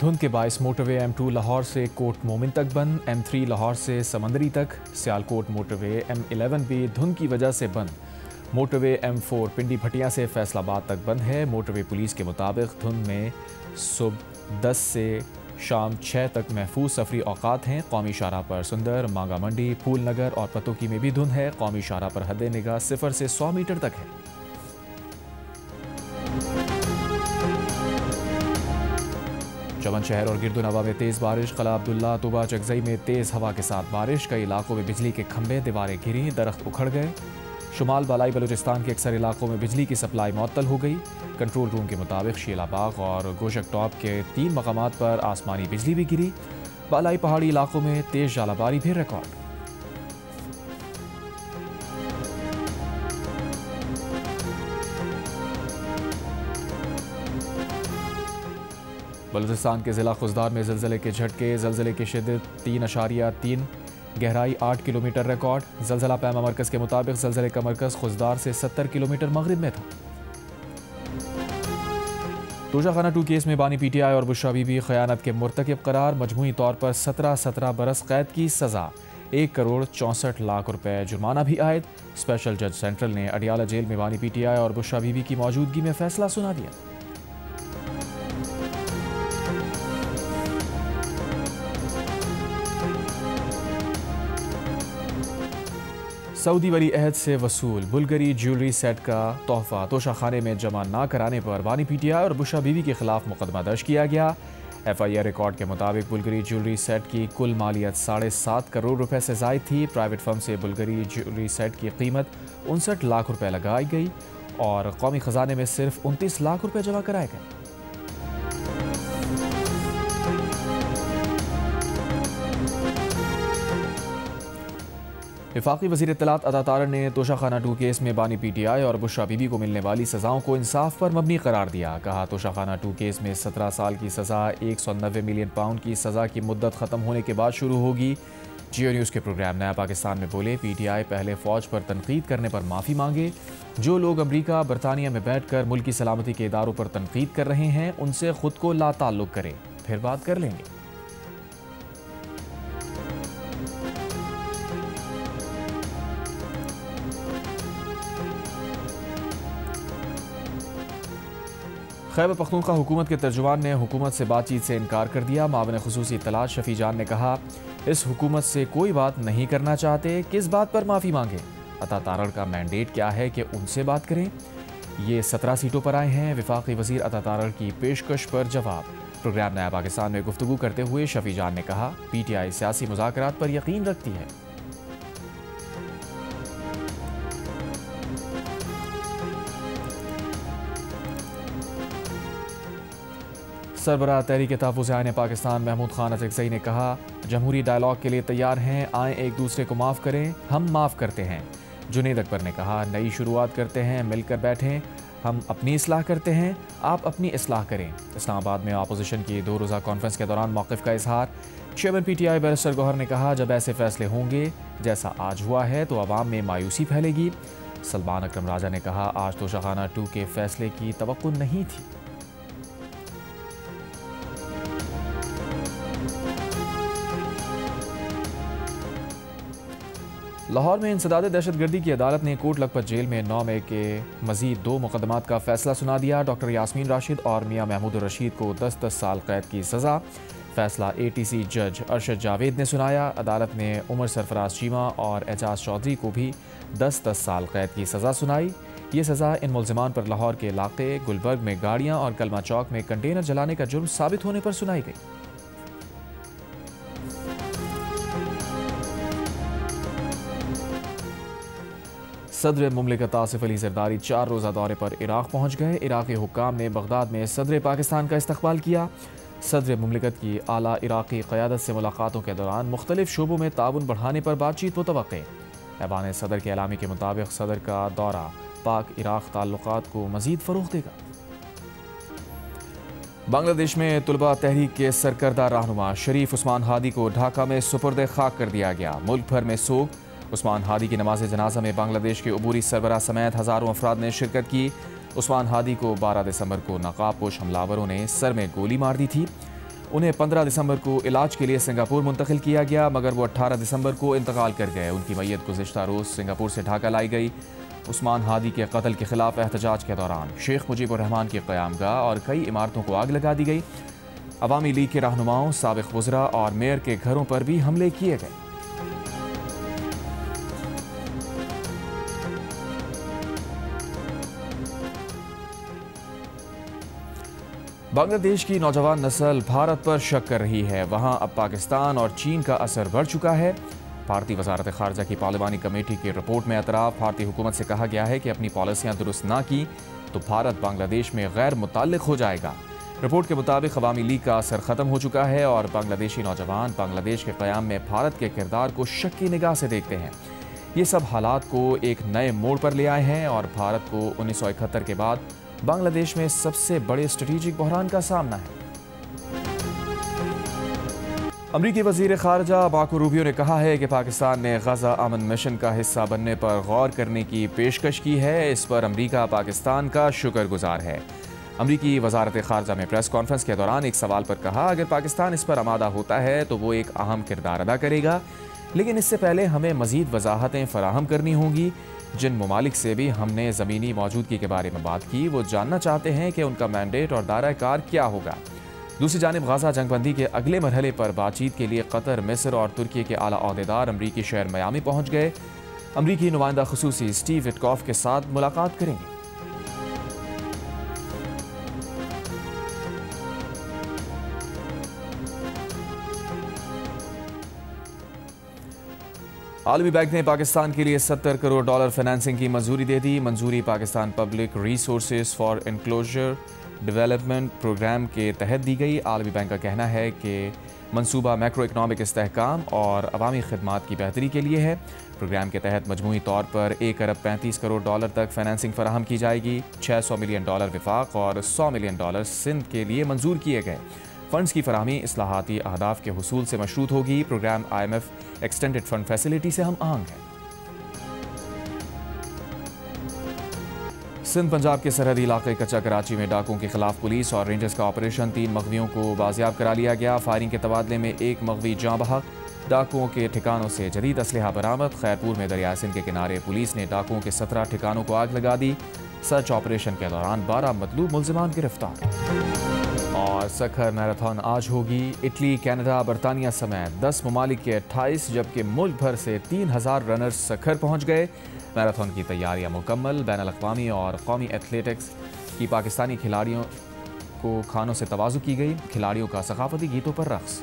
धुंध के बायस motorway M2 Lahore से कोट मोमिन तक बंद, M3 लाहौर से समंदरी तक, सियालकोट मोटरवे M11 भी धुंध की वजह से बंद। मोटरवे M4 पिंडी भटिया से फैसलाबाद तक बंद है। मोटरवे पुलिस के मुताबिक धुंध में सुबह 10 से शाम 6 तक महफूज सफरी औकात हैं। कौमी शाहराह पर सुंदर, मांगा मंडी, फूल नगर और पतोकी में भी धुंध है। कौमी शाहराह पर हद निगाह 0 से 100 मीटर तक है। चमन शहर और गिरदुनवा में तेज़ बारिश, कला अब्दुल्ला, तुबा चकजई में तेज़ हवा के साथ बारिश। कई इलाकों में बिजली के खंभे, दीवारें गिरी, दरख्त उखड़ गए। शुमाल बालाई बलूचिस्तान के अक्सर इलाकों में बिजली की सप्लाई मुअत्तल हो गई। कंट्रोल रूम के मुताबिक शीलाबाग और गोशक टॉप के 3 मकामात पर आसमानी बिजली भी गिरी। बालाई पहाड़ी इलाकों में तेज़ जालाबारी भी रिकॉर्ड। बलूचिस्तान के ज़िला खुजदार में ज़लज़ले के झटके, ज़लज़ले की शिद्दत 3.3, गहराई 8 किलोमीटर रिकॉर्ड। ज़लज़ला पैमा मरकज़ के मुताबिक ज़लज़ले का मरकज़ खुजदार से 70 किलोमीटर मगरिब में था। तोशाखाना 2 केस में बानी PTI और बुशरा बीबी ख़यानत के मुर्तकिब करार। मजमूई तौर पर 17 बरस कैद की सज़ा, 1 करोड़ 64 लाख रुपए जुर्माना भी आयद। स्पेशल जज सेंट्रल ने अडियाला जेल में बानी PTI और बुशरा बीबी की मौजूदगी में फैसला सुना दिया। सऊदी वली अहद से वसूल बुल्गरी ज्वेलरी सेट का तोहफा तोशाखाने में जमा ना कराने पर बानी PTI और बुशरा बीवी के खिलाफ मुकदमा दर्ज किया गया। FIR रिकॉर्ड के मुताबिक बुल्गरी ज्वेलरी सेट की कुल मालियत 7.5 करोड़ रुपए से ज़ायद थी। प्राइवेट फर्म से बुल्गरी ज्वेलरी सेट की कीमत 59 लाख रुपए लगाई गई और कौमी खजाने में सिर्फ 29 लाख रुपए जमा कराए गए। वफाकी वज़ीर इत्तलात अता तारड़ ने तोशाखाना 2 केस में बानी PTI और बुशरा बीबी को मिलने वाली सज़ाओं को इंसाफ पर मबनी करार दिया। कहा, तोशाखाना 2 केस में 17 साल की सज़ा 190 मिलियन पाउंड की सज़ा की मुद्दत ख़त्म होने के बाद शुरू होगी। जियो न्यूज़ के प्रोग्राम नया पाकिस्तान में बोले, PTI पहले फ़ौज पर तनकीद करने पर माफ़ी मांगे। जो लोग अमरीका बरतानिया में बैठ कर मुल्क की सलामती के इदारों पर तनकीद कर रहे हैं, उनसे ख़ुद को लाताल्लुक़ करें, फिर बात कर लेंगे। खैबर पख्तूनख्वा हुकूमत के तर्जुमान ने हुकूमत से बातचीत से इनकार कर दिया। मावन खुसूसी इत्तलात शफी जान ने कहा, इस हुकूमत से कोई बात नहीं करना चाहते, किस बात पर माफ़ी मांगे। अता तारड़ का मैंडेट क्या है कि उनसे बात करें। ये 17 सीटों पर आए हैं। वफाकी वज़ीर अता तारड़ की पेशकश पर जवाब। प्रोग्राम नया पाकिस्तान में गुफ्तगू करते हुए शफी जान ने कहा, PTI सियासी मुज़ाकरात पर यकीन रखती है। सरबराह तहरीक तहफ़्फ़ुज़ आईन पाकिस्तान महमूद खान अचकज़ई ने कहा, जमहूरी डायलॉग के लिए तैयार हैं, आएँ एक दूसरे को माफ़ करें, हम माफ़ करते हैं। जुनेद अकबर ने कहा, नई शुरुआत करते हैं, मिलकर बैठें, हम अपनी इस्लाह करते हैं, आप अपनी इस्लाह करें। इस्लामाबाद में अपोजिशन की 2 रोज़ा कॉन्फ्रेंस के दौरान मौक़िफ़ का इजहार। चेयरमैन PTI बैरिस्टर गौहर ने कहा, जब ऐसे फैसले होंगे जैसा आज हुआ है तो अवाम में मायूसी फैलेगी। सलमान अकरम राजा ने कहा, आज तोशाखाना 2 के फैसले की तवक्कुओ नहीं थी। लाहौर में इंसदाद दहशतगर्दी की अदालत ने कोट लखपत जेल में 9 मई के मजीद 2 मुकदमात का फैसला सुना दिया। डॉक्टर यास्मीन राशिद और मियां महमूद रशीद को 10-10 साल कैद की सज़ा। फैसला ATC जज अरशद जावेद ने सुनाया। अदालत ने उमर सरफराज चीमा और एजाज चौधरी को भी 10-10 साल कैद की सज़ा सुनाई। ये सज़ा इन मुल्ज़िमान पर लाहौर के इलाके गुलबर्ग में गाड़ियाँ और कलमा चौक में कंटेनर जलाने का जुर्म साबित होने पर सुनाई गई। सदर मुमलिकत आसिफ अली जरदारी 4 रोज़ा दौरे पर इराक़ पहुँच गए। इराक़ी हुक्काम ने बगदाद में सदर पाकिस्तान का इस्तकबाल किया। सदर मुमलिकत की आला इराक़ी क़यादत से मुलाकातों के दौरान मुख्तलिफ शोबों में ताउन बढ़ाने पर बातचीत मुतवक्के। ऐवान सदर के एलामी के मुताबिक सदर का दौरा पाक इराक़ ताल्लुक़ात को मज़ीद फ़रोग़ देगा। बांग्लादेश में तुलबा तहरीक के सरकर्दा रहनुमा शरीफ उस्मान हादी को ढाका में सुपुर्द खाक कर दिया गया। मुल्क भर में सोग। उस्मान हादी की नमाज जनाजा में बांग्लादेश के अबूरी सरबराह समेत हज़ारों अफराद ने शिरकत की। उस्मान हादी को 12 दिसंबर को नकाबपोश हमलावरों ने सर में गोली मार दी थी। उन्हें 15 दिसंबर को इलाज के लिए सिंगापुर मुंतकिल किया गया, मगर वो 18 दिसंबर को इंतकाल कर गए। उनकी मैयत गुज़िश्ता रोज़ सिंगापुर से ढाका लाई गई। उस्मान हादी के कत्ल के खिलाफ एहतजाज के दौरान शेख मुजीबुर रहमान की क़यामगाह और कई इमारतों को आग लगा दी गई। अवामी लीग के रहनुमाओं, साबिक़ वज़रा और मेयर के घरों पर भी हमले किए गए। बांग्लादेश की नौजवान नस्ल भारत पर शक कर रही है। वहां अब पाकिस्तान और चीन का असर बढ़ चुका है। भारतीय वजारत खारजा की पार्लिमानी कमेटी की रिपोर्ट में एतराफ़ भारतीय हुकूमत से कहा गया है कि अपनी पॉलिसियां दुरुस्त ना की तो भारत बांग्लादेश में गैर मुताल्लिक हो जाएगा। रिपोर्ट के मुताबिक अवामी लीग का असर ख़त्म हो चुका है और बांग्लादेशी नौजवान बांग्लादेश के क़याम में भारत के किरदार को शक की निगाह से देखते हैं। ये सब हालात को एक नए मोड़ पर ले आए हैं और भारत को 1971 के बाद बांग्लादेश में सबसे बड़े स्ट्रेटेजिक बहरान का सामना है। अमरीकी वज़ीर ख़ारजा मार्को रूबियो ने कहा है कि पाकिस्तान ने गज़ा अमन मिशन का हिस्सा बनने पर गौर करने की पेशकश की है। इस पर अमरीका पाकिस्तान का शुक्रगुजार है। अमरीकी वज़ारत ख़ारजा में प्रेस कॉन्फ्रेंस के दौरान एक सवाल पर कहा, अगर पाकिस्तान इस पर आमादा होता है तो वो एक अहम किरदार अदा करेगा, लेकिन इससे पहले हमें मज़ीद वजाहतें फराहम करनी होंगी। जिन ममालिक से भी हमने ज़मीनी मौजूदगी के बारे में बात की, वो जानना चाहते हैं कि उनका मैंडेट और दायरा कार क्या होगा। दूसरी जानिब गज़ा जंगबंदी के अगले मरहले पर बातचीत के लिए कतर, मिस्र और तुर्की के आला अहदेदार अमरीकी शहर मियामी पहुँच गए। अमरीकी नुमाइंदा खुसूसी स्टीव विटकॉफ के साथ मुलाकात करेंगे। आलमी बैंक ने पाकिस्तान के लिए $70 करोड़ फाइनेंसिंग की मंजूरी दे दी। मंजूरी Pakistan public resources for inclusive development programme के तहत दी गई। आलमी बैंक का कहना है कि मंसूबा मैक्रो इकनॉमिक इस्तेहकाम और अवामी खिदमात की बेहतरी के लिए है। प्रोग्राम के तहत मजमूई तौर पर $1 अरब 35 करोड़ तक फाइनेंसिंग फराहम की जाएगी। $600 मिलियन विफाक और $100 मिलियन सिंध के लिए मंजूर किए गए। फंड्स की फराहमी इस्लाहाती अहदाफ के हुसूल से मशरूत होगी। Programme IMF extended fund facility से हम आहंग है। सिंध पंजाब के सरहदी इलाके कच्चा कराची में डाकुओं के खिलाफ पुलिस और रेंजर्स का ऑपरेशन। 3 मगवियों को बाजियाब करा लिया गया। फायरिंग के तबादले में 1 मगवी जाँ बहक। डाकुओं के ठिकानों से जदीद असलहा बरामद। खैरपुर में दरिया सिंध के किनारे पुलिस ने डाकुओं के 17 ठिकानों को आग लगा दी। सर्च ऑपरेशन के दौरान 12 मतलूब मुल्जिमान गिरफ्तार। और सखर मैराथन आज होगी। इटली, कनाडा, बरतानिया समेत 10 ममालिक के 28 जबकि मुल्क भर से 3000 रनर्स सखर पहुंच गए। मैराथन की तैयारियां मुकम्मल। बैनुल अक़वामी और कौमी एथलेटिक्स की पाकिस्तानी खिलाड़ियों को खानों से तवाज़ु की गई। खिलाड़ियों का सकाफती गीतों पर रक़्स।